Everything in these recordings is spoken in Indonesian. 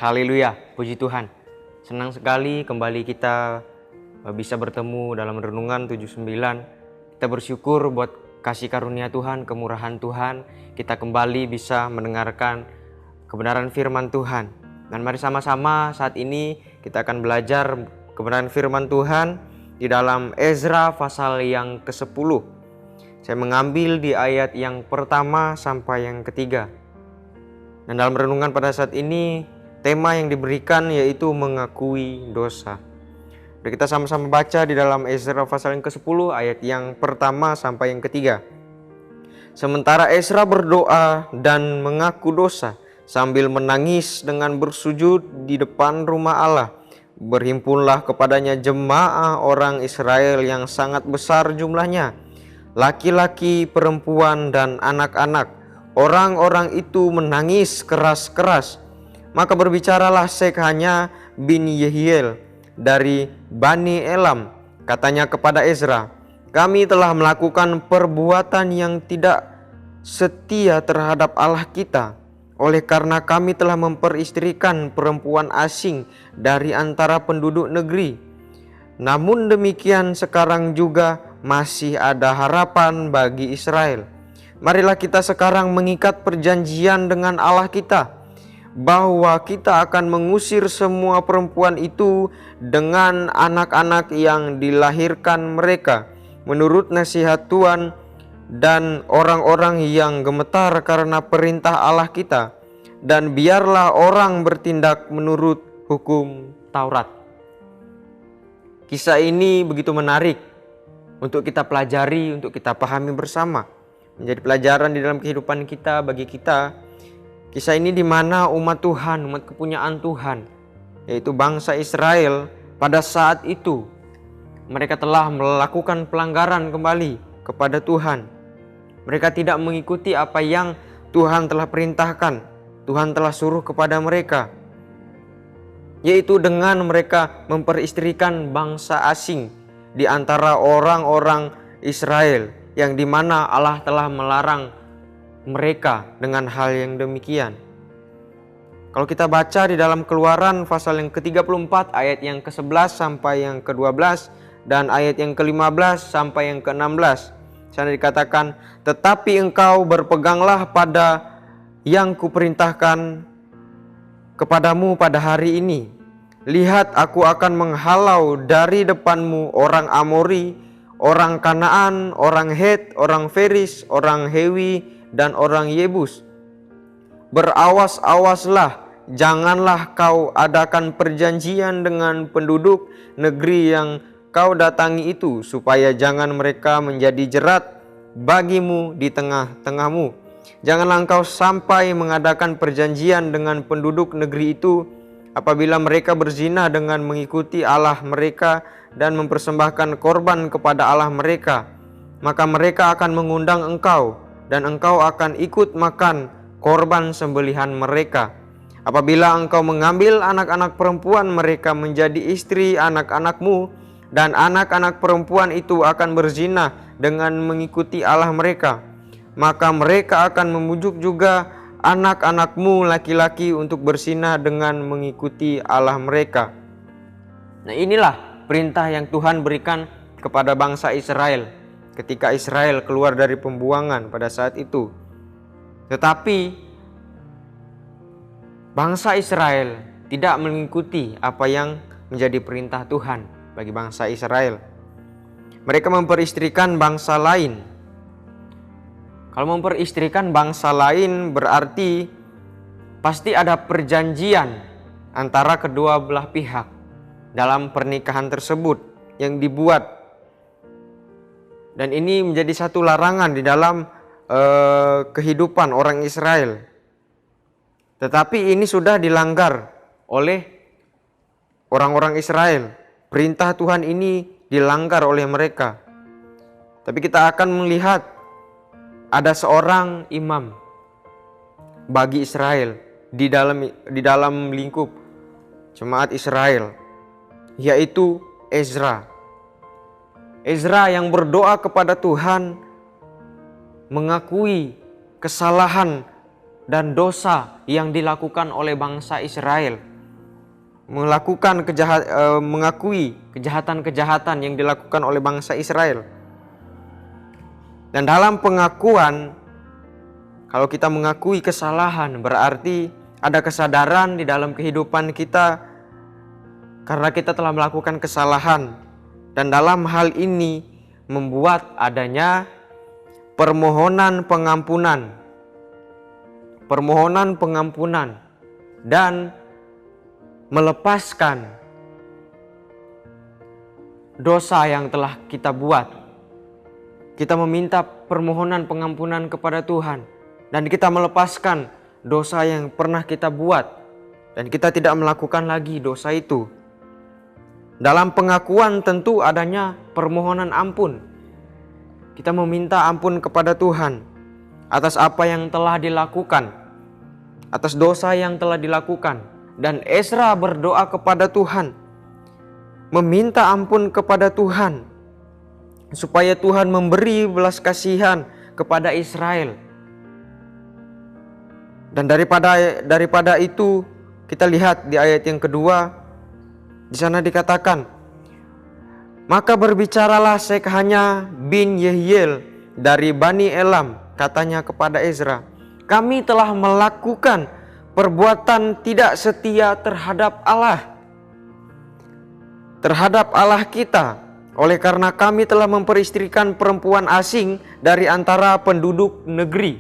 Haleluya, puji Tuhan. Senang sekali kembali kita bisa bertemu dalam renungan 79. Kita bersyukur buat kasih karunia Tuhan, kemurahan Tuhan. Kita kembali bisa mendengarkan kebenaran firman Tuhan. Dan mari sama-sama saat ini kita akan belajar kebenaran firman Tuhan di dalam Ezra pasal yang ke-10. Saya mengambil di ayat yang pertama sampai yang ketiga. Dan dalam renungan pada saat ini, tema yang diberikan yaitu mengakui dosa. Mari kita sama-sama baca di dalam Ezra pasal yang ke-10 ayat yang pertama sampai yang ketiga. Sementara Ezra berdoa dan mengaku dosa sambil menangis dengan bersujud di depan rumah Allah, berhimpunlah kepadanya jemaah orang Israel yang sangat besar jumlahnya, laki-laki, perempuan, dan anak-anak. Orang-orang itu menangis keras-keras. Maka berbicaralah Shekhania bin Yehiel dari Bani Elam. Katanya kepada Ezra, kami telah melakukan perbuatan yang tidak setia terhadap Allah kita, oleh karena kami telah memperistrikan perempuan asing dari antara penduduk negeri. Namun demikian sekarang juga masih ada harapan bagi Israel. Marilah kita sekarang mengikat perjanjian dengan Allah kita, bahwa kita akan mengusir semua perempuan itu dengan anak-anak yang dilahirkan mereka menurut nasihat Tuhan, dan orang-orang yang gemetar karena perintah Allah kita, dan biarlah orang bertindak menurut hukum Taurat. Kisah ini begitu menarik untuk kita pelajari, untuk kita pahami bersama, menjadi pelajaran di dalam kehidupan kita, bagi kita. Kisah ini di mana umat Tuhan, umat kepunyaan Tuhan, yaitu bangsa Israel, pada saat itu mereka telah melakukan pelanggaran kembali kepada Tuhan. Mereka tidak mengikuti apa yang Tuhan telah perintahkan, Tuhan telah suruh kepada mereka, yaitu dengan mereka memperistrikan bangsa asing di antara orang-orang Israel, yang dimana Allah telah melarang mereka dengan hal yang demikian. Kalau kita baca di dalam Keluaran pasal yang ke-34 ayat yang ke-11 sampai yang ke-12 dan ayat yang ke-15 sampai yang ke-16, sana dikatakan, tetapi engkau berpeganglah pada yang kuperintahkan kepadamu pada hari ini. Lihat, aku akan menghalau dari depanmu orang Amori, orang Kanaan, orang Het, orang Feris, orang Hewi, dan orang Yebus. Berawas-awaslah, janganlah kau adakan perjanjian dengan penduduk negeri yang kau datangi itu, supaya jangan mereka menjadi jerat bagimu di tengah-tengahmu. Janganlah engkau sampai mengadakan perjanjian dengan penduduk negeri itu apabila mereka berzina dengan mengikuti Allah mereka dan mempersembahkan korban kepada Allah mereka. Maka mereka akan mengundang engkau, dan engkau akan ikut makan korban sembelihan mereka. Apabila engkau mengambil anak-anak perempuan mereka menjadi istri anak-anakmu, dan anak-anak perempuan itu akan berzina dengan mengikuti Allah mereka, maka mereka akan membujuk juga anak-anakmu laki-laki untuk berzina dengan mengikuti Allah mereka. Nah, inilah perintah yang Tuhan berikan kepada bangsa Israel ketika Israel keluar dari pembuangan pada saat itu. Tetapi bangsa Israel tidak mengikuti apa yang menjadi perintah Tuhan bagi bangsa Israel. Mereka memperistrikan bangsa lain. Kalau memperistrikan bangsa lain berarti pasti ada perjanjian antara kedua belah pihak dalam pernikahan tersebut yang dibuat. Dan ini menjadi satu larangan di dalam kehidupan orang Israel. Tetapi ini sudah dilanggar oleh orang-orang Israel. Perintah Tuhan ini dilanggar oleh mereka. Tapi kita akan melihat ada seorang imam bagi Israel di dalam lingkup jemaat Israel, yaitu Ezra. Ezra yang berdoa kepada Tuhan, mengakui kesalahan dan dosa yang dilakukan oleh bangsa Israel melakukan mengakui kejahatan-kejahatan yang dilakukan oleh bangsa Israel. Dan dalam pengakuan, kalau kita mengakui kesalahan, berarti ada kesadaran di dalam kehidupan kita karena kita telah melakukan kesalahan. Dan dalam hal ini membuat adanya permohonan pengampunan. Permohonan pengampunan dan melepaskan dosa yang telah kita buat. Kita meminta permohonan pengampunan kepada Tuhan dan kita melepaskan dosa yang pernah kita buat dan kita tidak melakukan lagi dosa itu. Dalam pengakuan tentu adanya permohonan ampun. Kita meminta ampun kepada Tuhan atas apa yang telah dilakukan, atas dosa yang telah dilakukan. Dan Ezra berdoa kepada Tuhan, meminta ampun kepada Tuhan, supaya Tuhan memberi belas kasihan kepada Israel. Dan daripada itu kita lihat di ayat yang kedua, di sana dikatakan, maka berbicaralah Shekhania bin Yehiel dari Bani Elam, katanya kepada Ezra, kami telah melakukan perbuatan tidak setia terhadap Allah kita, oleh karena kami telah memperistrikan perempuan asing dari antara penduduk negeri.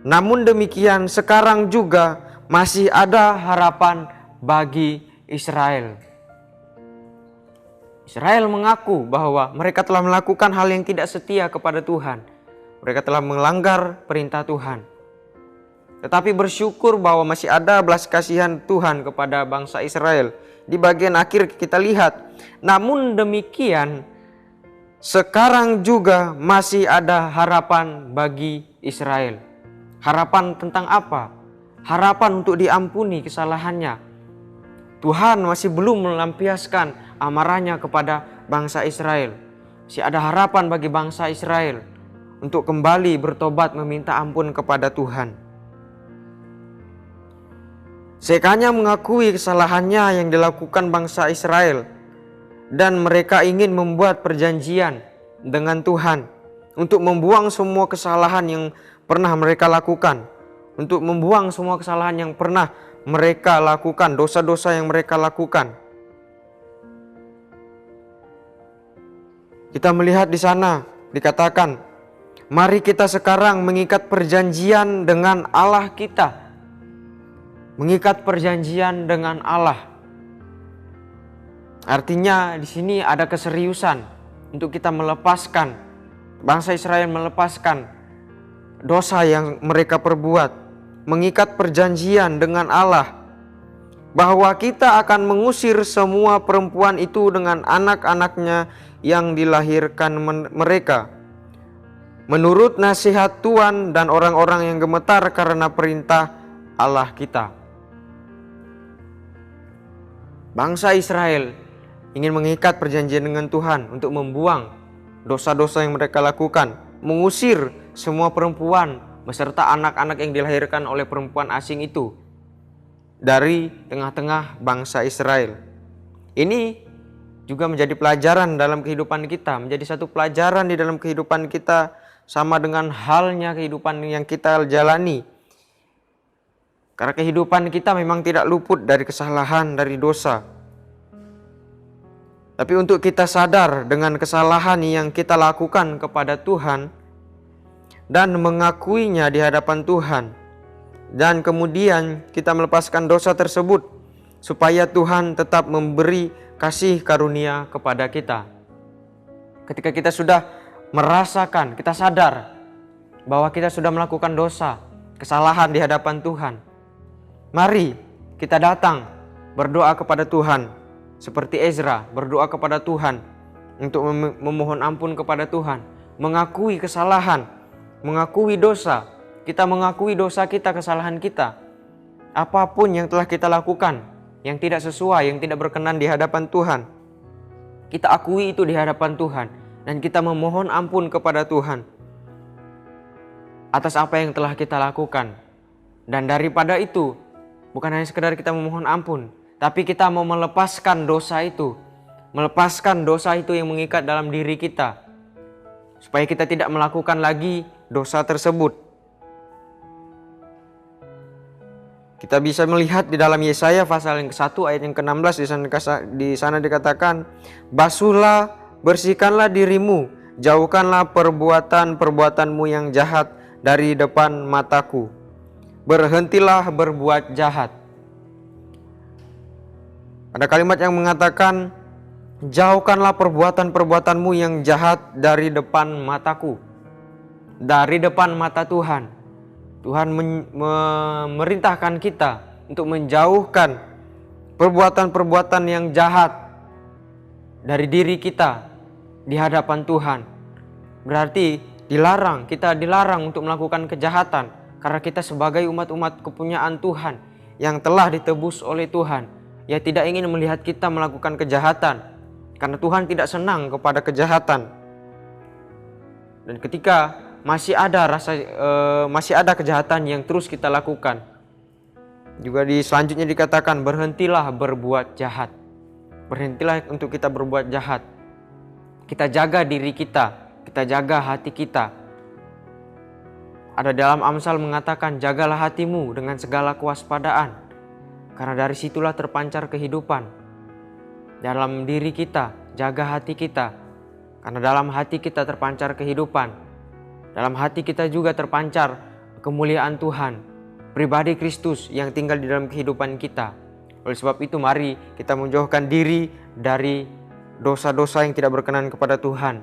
Namun demikian sekarang juga masih ada harapan bagi Israel. Israel mengaku bahwa mereka telah melakukan hal yang tidak setia kepada Tuhan. Mereka telah melanggar perintah Tuhan. Tetapi bersyukur bahwa masih ada belas kasihan Tuhan kepada bangsa Israel. Di bagian akhir kita lihat, namun demikian sekarang juga masih ada harapan bagi Israel. Harapan tentang apa? Harapan untuk diampuni kesalahannya. Tuhan masih belum melampiaskan amarahnya kepada bangsa Israel. Masih ada harapan bagi bangsa Israel untuk kembali bertobat meminta ampun kepada Tuhan. Shekhania mengakui kesalahannya yang dilakukan bangsa Israel dan mereka ingin membuat perjanjian dengan Tuhan untuk membuang semua kesalahan yang pernah mereka lakukan, untuk membuang semua kesalahan yang pernah mereka lakukan, dosa-dosa yang mereka lakukan. Kita melihat di sana dikatakan, mari kita sekarang mengikat perjanjian dengan Allah kita. Mengikat perjanjian dengan Allah. Artinya di sini ada keseriusan untuk kita melepaskan, bangsa Israel melepaskan dosa yang mereka perbuat. Mengikat perjanjian dengan Allah bahwa kita akan mengusir semua perempuan itu dengan anak-anaknya yang dilahirkan mereka, menurut nasihat Tuhan dan orang-orang yang gemetar karena perintah Allah kita. Bangsa Israel ingin mengikat perjanjian dengan Tuhan untuk membuang dosa-dosa yang mereka lakukan, mengusir semua perempuan beserta anak-anak yang dilahirkan oleh perempuan asing itu dari tengah-tengah bangsa Israel. Ini juga menjadi pelajaran dalam kehidupan kita, menjadi satu pelajaran di dalam kehidupan kita, sama dengan halnya kehidupan yang kita jalani. Karena kehidupan kita memang tidak luput dari kesalahan, dari dosa. Tapi untuk kita sadar dengan kesalahan yang kita lakukan kepada Tuhan dan mengakuinya di hadapan Tuhan, dan kemudian kita melepaskan dosa tersebut supaya Tuhan tetap memberi kasih karunia kepada kita. Ketika kita sudah merasakan, kita sadar bahwa kita sudah melakukan dosa, kesalahan di hadapan Tuhan, mari kita datang berdoa kepada Tuhan seperti Ezra berdoa kepada Tuhan untuk memohon ampun kepada Tuhan, mengakui kesalahan, mengakui dosa. Kita mengakui dosa kita, kesalahan kita. Apapun yang telah kita lakukan yang tidak sesuai, yang tidak berkenan di hadapan Tuhan, kita akui itu di hadapan Tuhan dan kita memohon ampun kepada Tuhan atas apa yang telah kita lakukan. Dan daripada itu, bukan hanya sekedar kita memohon ampun, Tapi kita mau melepaskan dosa itu. Melepaskan dosa itu yang mengikat dalam diri kita. Supaya kita tidak melakukan lagi dosa tersebut. Kita bisa melihat di dalam Yesaya pasal yang ke-1 ayat yang ke-16 di sana dikatakan, "Basuhlah, bersihkanlah dirimu, jauhkanlah perbuatan-perbuatanmu yang jahat dari depan mataku. Berhentilah berbuat jahat." Ada kalimat yang mengatakan, "Jauhkanlah perbuatan-perbuatanmu yang jahat dari depan mataku." Dari depan mata Tuhan. Tuhan memerintahkan kita untuk menjauhkan perbuatan-perbuatan yang jahat dari diri kita di hadapan Tuhan. Berarti kita dilarang untuk melakukan kejahatan karena kita sebagai umat-umat kepunyaan Tuhan yang telah ditebus oleh Tuhan. Ya, tidak ingin melihat kita melakukan kejahatan karena Tuhan tidak senang kepada kejahatan. Dan ketika masih ada kejahatan yang terus kita lakukan, juga selanjutnya dikatakan, berhentilah berbuat jahat. Berhentilah untuk kita berbuat jahat. Kita jaga diri kita jaga hati kita. Ada dalam Amsal mengatakan, jagalah hatimu dengan segala kewaspadaan, karena dari situlah terpancar kehidupan. Dalam diri kita, jaga hati kita, karena dalam hati kita terpancar kehidupan. Dalam hati kita juga terpancar kemuliaan Tuhan, pribadi Kristus yang tinggal di dalam kehidupan kita. Oleh sebab itu mari kita menjauhkan diri dari dosa-dosa yang tidak berkenan kepada Tuhan.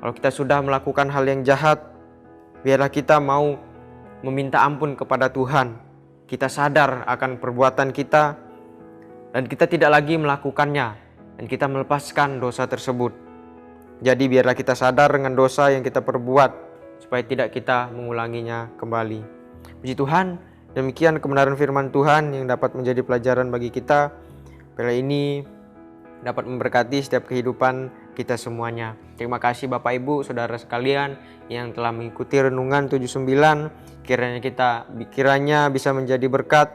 Kalau kita sudah melakukan hal yang jahat, biarlah kita mau meminta ampun kepada Tuhan. Kita sadar akan perbuatan kita dan kita tidak lagi melakukannya, dan kita melepaskan dosa tersebut. Jadi biarlah kita sadar dengan dosa yang kita perbuat, supaya tidak kita mengulanginya kembali. Puji Tuhan, demikian kebenaran firman Tuhan yang dapat menjadi pelajaran bagi kita. Bila ini dapat memberkati setiap kehidupan kita semuanya. Terima kasih Bapak Ibu, Saudara sekalian yang telah mengikuti renungan 79. Kiranya bisa menjadi berkat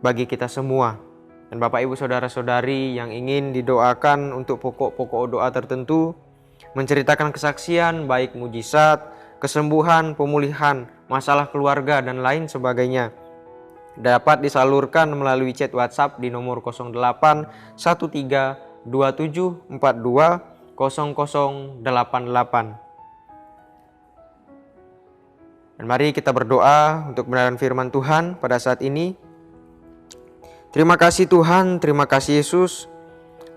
bagi kita semua. Dan Bapak Ibu Saudara-saudari yang ingin didoakan untuk pokok-pokok doa tertentu, menceritakan kesaksian baik mujizat, kesembuhan, pemulihan, masalah keluarga dan lain sebagainya, dapat disalurkan melalui chat WhatsApp di nomor 08 13 27 42 0088. Dan mari kita berdoa untuk kebenaran firman Tuhan pada saat ini. Terima kasih Tuhan, terima kasih Yesus.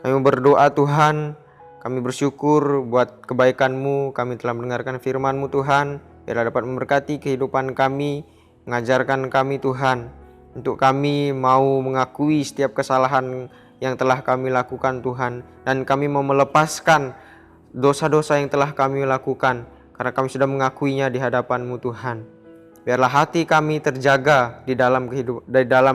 Kami berdoa Tuhan, kami bersyukur buat kebaikan-Mu. Kami telah mendengarkan firman-Mu Tuhan, biarlah dapat memberkati kehidupan kami, mengajarkan kami Tuhan, untuk kami mau mengakui setiap kesalahan yang telah kami lakukan Tuhan, dan kami mau melepaskan dosa-dosa yang telah kami lakukan, karena kami sudah mengakuinya di hadapan-Mu Tuhan. Biarlah hati kami terjaga di dalam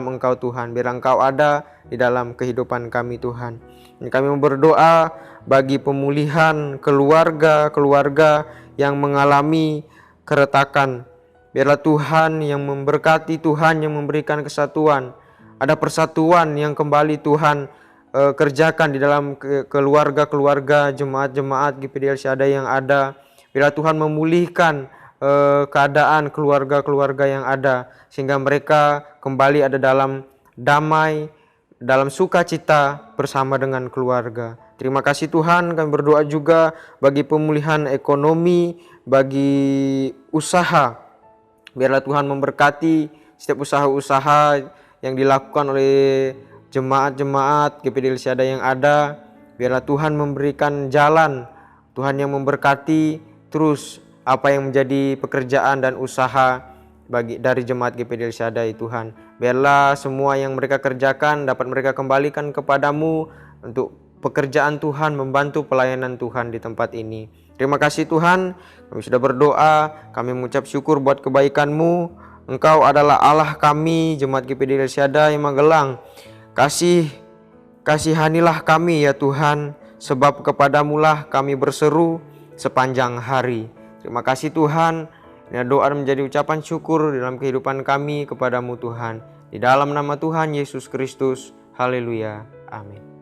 Engkau Tuhan, biar Engkau ada di dalam kehidupan kami Tuhan. Dan kami berdoa bagi pemulihan keluarga yang mengalami keretakan. Biarlah Tuhan yang memberkati, Tuhan yang memberikan kesatuan. Ada persatuan yang kembali Tuhan kerjakan di dalam keluarga-keluarga jemaat-jemaat GPD El Shaddai yang ada. Biarlah Tuhan memulihkan keadaan keluarga-keluarga yang ada, sehingga mereka kembali ada dalam damai, dalam sukacita bersama dengan keluarga. Terima kasih Tuhan. Kami berdoa juga bagi pemulihan ekonomi, bagi usaha. Biarlah Tuhan memberkati setiap usaha-usaha yang dilakukan oleh jemaat-jemaat GPD El Shaddai yang ada. Biarlah Tuhan memberikan jalan, Tuhan yang memberkati terus apa yang menjadi pekerjaan dan usaha dari jemaat GPD El Shaddai Tuhan. Biarlah semua yang mereka kerjakan dapat mereka kembalikan kepadamu untuk pekerjaan Tuhan, membantu pelayanan Tuhan di tempat ini. Terima kasih Tuhan, kami sudah berdoa, kami mengucap syukur buat kebaikan-Mu. Engkau adalah Allah kami, jemaat GPD El Shaddai Magelang. Kasihanilah kami ya Tuhan, sebab kepadamu-lah kami berseru sepanjang hari. Terima kasih Tuhan. Ini doa menjadi ucapan syukur dalam kehidupan kami kepadamu Tuhan. Di dalam nama Tuhan Yesus Kristus, Haleluya. Amin.